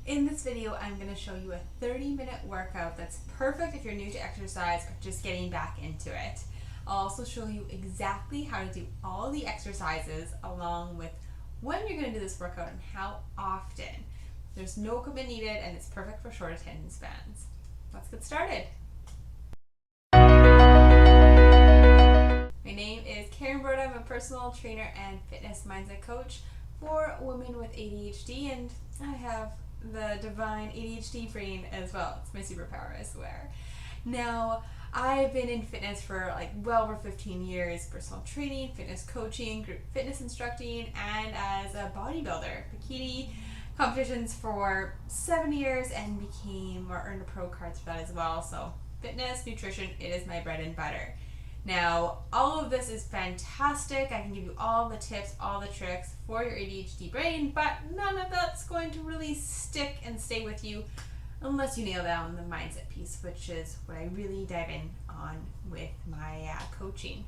In this video, I'm going to show you a 30-minute workout that's perfect if you're new to exercise or just getting back into it. I'll also show you exactly how to do all the exercises along with when you're going to do this workout and how often. There's no equipment needed and it's perfect for short attention spans. Let's get started. My name is Karen Broda. I'm a personal trainer and fitness mindset coach for women with ADHD, and I have the divine ADHD brain as well. It's my superpower, I swear. Now, I've been in fitness for well over 15 years, personal training, fitness coaching, group fitness instructing, and as a bodybuilder. Bikini competitions for 7 years and earned a pro cards for that as well. So fitness, nutrition, it is my bread and butter. Now, all of this is fantastic. I can give you all the tips, all the tricks for your ADHD brain, but none of that's going to really stick and stay with you unless you nail down the mindset piece, which is what I really dive in on with my coaching.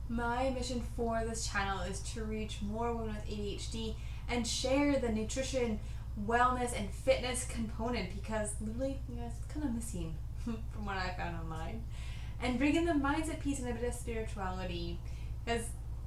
My mission for this channel is to reach more women with ADHD and share the nutrition, wellness, and fitness component, because literally, it's kind of missing from what I found online. And bring in the mindset piece and a bit of spirituality, because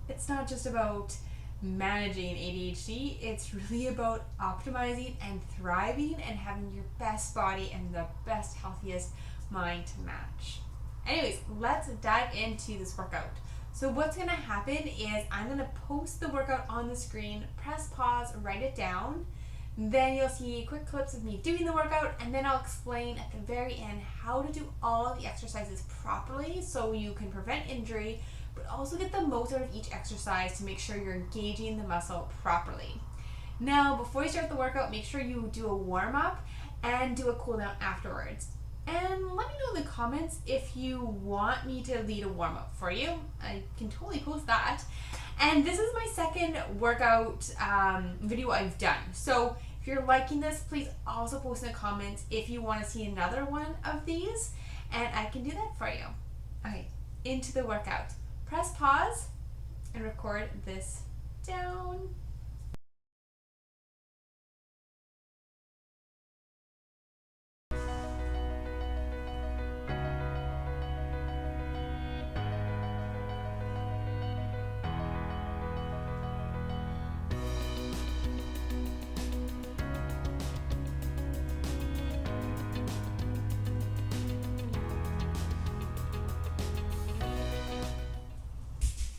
it's not just about managing ADHD, it's really about optimizing and thriving and having your best body and the best, healthiest mind to match. Anyways, let's dive into this workout. So what's going to happen is I'm going to post the workout on the screen, press pause, write it down. Then you'll see quick clips of me doing the workout, and then I'll explain at the very end how to do all of the exercises properly so you can prevent injury, but also get the most out of each exercise to make sure you're engaging the muscle properly. Now, before you start the workout, make sure you do a warm-up and do a cool down afterwards. And let me know in the comments if you want me to lead a warm-up for you. I can totally post that. And this is my second workout video I've done. So if you're liking this, please also post in the comments if you want to see another one of these, and I can do that for you. Okay, into the workout. Press pause and record this down.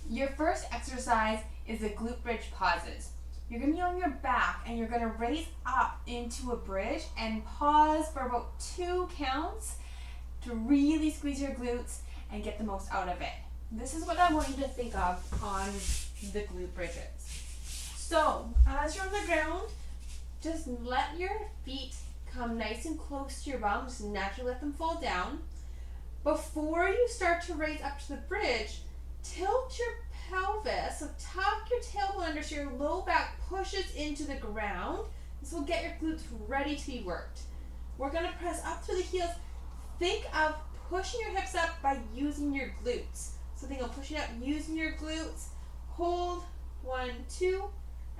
Your first exercise is the glute bridge pauses. You're going to be on your back and you're going to raise up into a bridge and pause for about 2 counts to really squeeze your glutes and get the most out of it. This is what I want you to think of on the glute bridges. So as you're on the ground, just let your feet come nice and close to your bum. Just naturally let them fall down. Before you start to raise up to the bridge, tilt your pelvis, so tuck your tailbone under so your low back pushes into the ground. This will get your glutes ready to be worked. We're going to press up through the heels. Think of pushing your hips up by using your glutes. So think of pushing up using your glutes. Hold, 1, 2,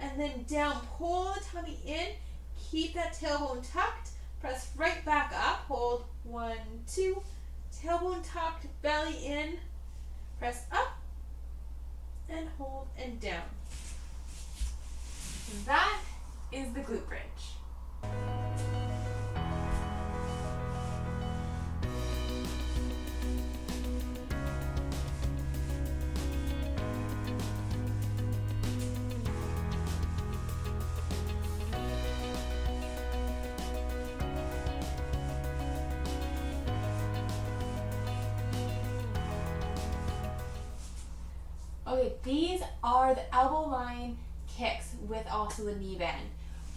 and then down. Pull the tummy in. Keep that tailbone tucked. Press right back up. Hold, 1, 2. Tailbone tucked, belly in. Press up and hold and down. That is the glute bridge. Okay, these are the elbow line kicks with also the knee bend.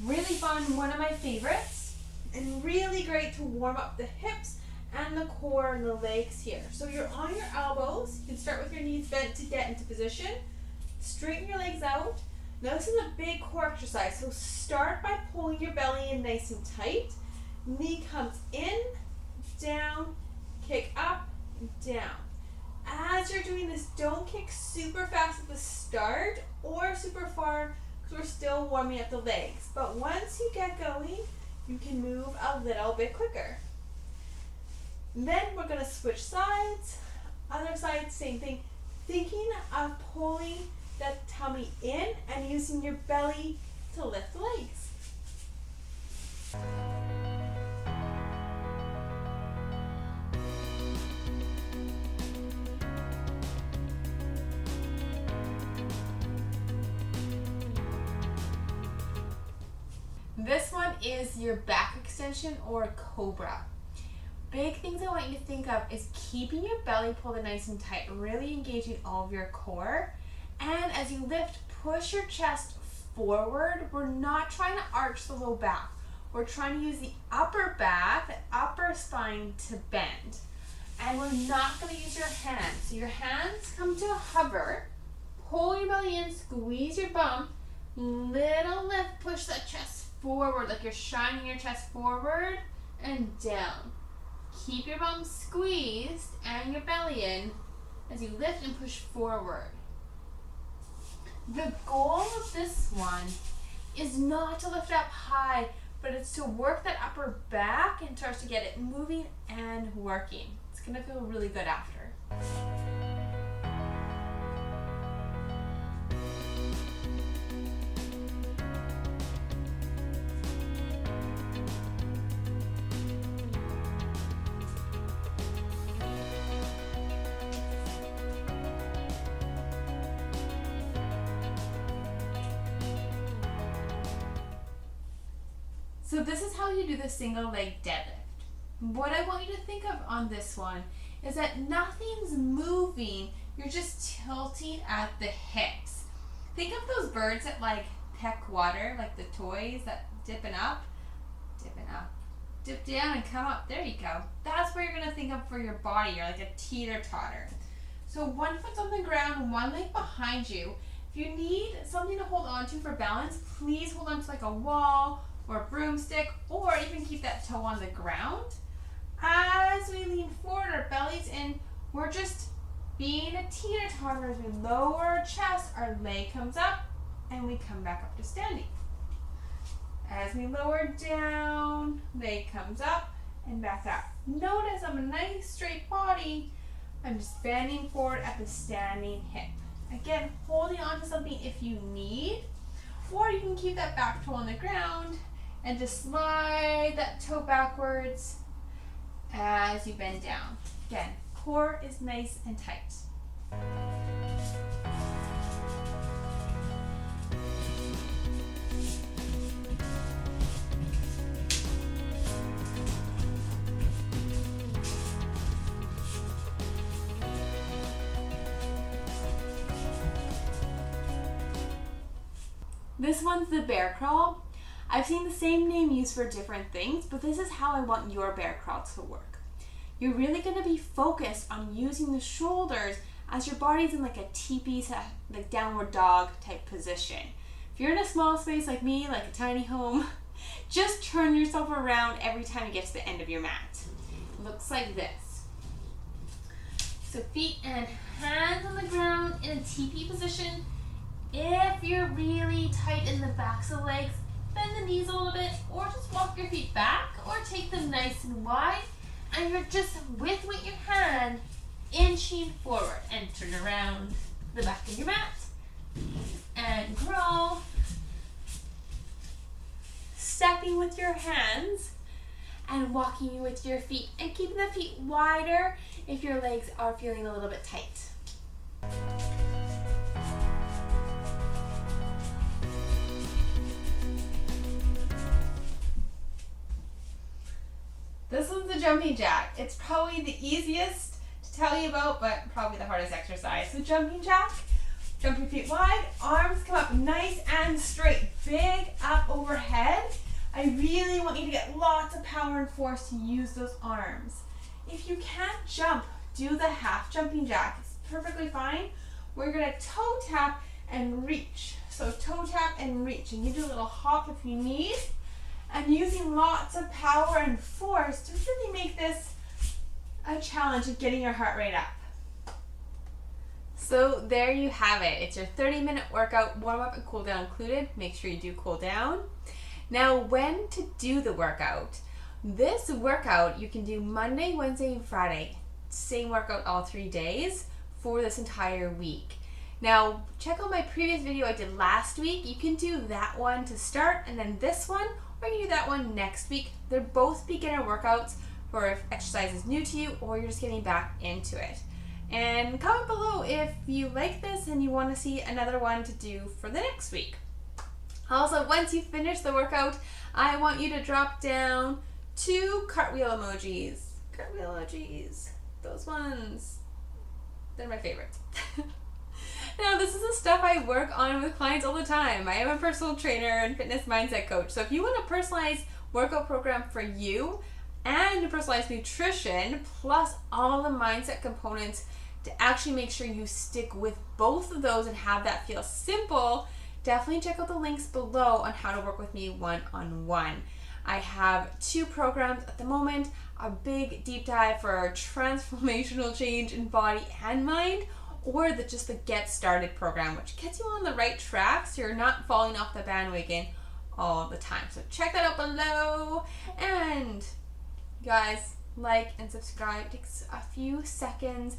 Really fun, one of my favorites, and really great to warm up the hips and the core and the legs here. So you're on your elbows. You can start with your knees bent to get into position. Straighten your legs out. Now this is a big core exercise, so start by pulling your belly in nice and tight. Knee comes in, down, kick up, down. As you're doing this, don't kick super fast at the start or super far because we're still warming up the legs. But once you get going, you can move a little bit quicker. Then we're going to switch sides. Other side, same thing. Thinking of pulling the tummy in and using your belly to lift the legs. This one is your back extension or cobra. Big things I want you to think of is keeping your belly pulled in nice and tight, really engaging all of your core. And as you lift, push your chest forward. We're not trying to arch the low back. We're trying to use the upper back, the upper spine to bend. And we're not going to use your hands. So your hands come to a hover. Pull your belly in, squeeze your bum. Little lift, push that chest forward like you're shining your chest forward and down. Keep your bum squeezed and your belly in as you lift and push forward. The goal of this one is not to lift up high, but it's to work that upper back and start to get it moving and working. It's going to feel really good after. So this is how you do the single leg deadlift. What I want you to think of on this one is that nothing's moving, you're just tilting at the hips. Think of those birds that like peck water, like the toys that dipping up, dip down and come up. There you go. That's what you're gonna think of for your body. You're like a teeter-totter. So one foot's on the ground, one leg behind you. If you need something to hold on to for balance, please hold on to like a wall or a broomstick, or even keep that toe on the ground. As we lean forward, our belly's in, we're just being a teeter-totter. As we lower our chest, our leg comes up, and we come back up to standing. As we lower down, leg comes up, and back up. Notice I'm a nice straight body. I'm just bending forward at the standing hip. Again, holding on to something if you need, or you can keep that back toe on the ground, and just slide that toe backwards as you bend down. Again, core is nice and tight. This one's the bear crawl. I've seen the same name used for different things, but this is how I want your bear crawl to work. You're really going to be focused on using the shoulders as your body's in like a teepee, like downward dog type position. If you're in a small space like me, like a tiny home, just turn yourself around every time you get to the end of your mat. It looks like this. So feet and hands on the ground in a teepee position. If you're really tight in the backs of the legs, bend the knees a little bit, or just walk your feet back, or take them nice and wide, and you're just with your hand inching forward and turn around the back of your mat and crawl, stepping with your hands and walking with your feet and keeping the feet wider if your legs are feeling a little bit tight. This one's the jumping jack. It's probably the easiest to tell you about, but probably the hardest exercise. So jumping jack, jump your feet wide, arms come up nice and straight, big up overhead. I really want you to get lots of power and force to use those arms. If you can't jump, do the half jumping jack. It's perfectly fine. We're gonna toe tap and reach. So toe tap and reach, and you do a little hop if you need. And using lots of power and force to really make this a challenge of getting your heart rate up. So there you have it. It's your 30-minute workout, warm up and cool down included. Make sure you do cool down. Now, when to do the workout. This workout you can do Monday, Wednesday, and Friday. Same workout all 3 days for this entire week. Now, check out my previous video I did last week. You can do that one to start, and then this one, or you can do that one next week. They're both beginner workouts for if exercise is new to you or you're just getting back into it. And comment below if you like this and you want to see another one to do for the next week. Also, once you finish the workout, I want you to drop down 2 cartwheel emojis. Cartwheel emojis. Those ones. They're my favorites. Now, this is the stuff I work on with clients all the time. I am a personal trainer and fitness mindset coach. So if you want a personalized workout program for you and a personalized nutrition, plus all the mindset components to actually make sure you stick with both of those and have that feel simple, definitely check out the links below on how to work with me one-on-one. I have 2 programs at the moment, a big deep dive for transformational change in body and mind, or just the Get Started program, which gets you on the right track so you're not falling off the bandwagon all the time. So check that out below. And guys, like and subscribe. It takes a few seconds,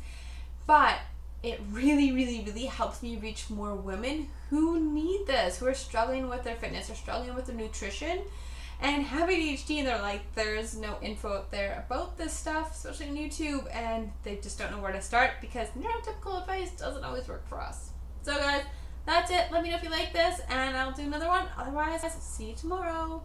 but it really, really, really helps me reach more women who need this, who are struggling with their fitness or struggling with their nutrition and have ADHD, and they're like, there's no info out there about this stuff, especially on YouTube, and they just don't know where to start because neurotypical advice doesn't always work for us. So guys, that's it. Let me know if you like this, and I'll do another one. Otherwise, see you tomorrow.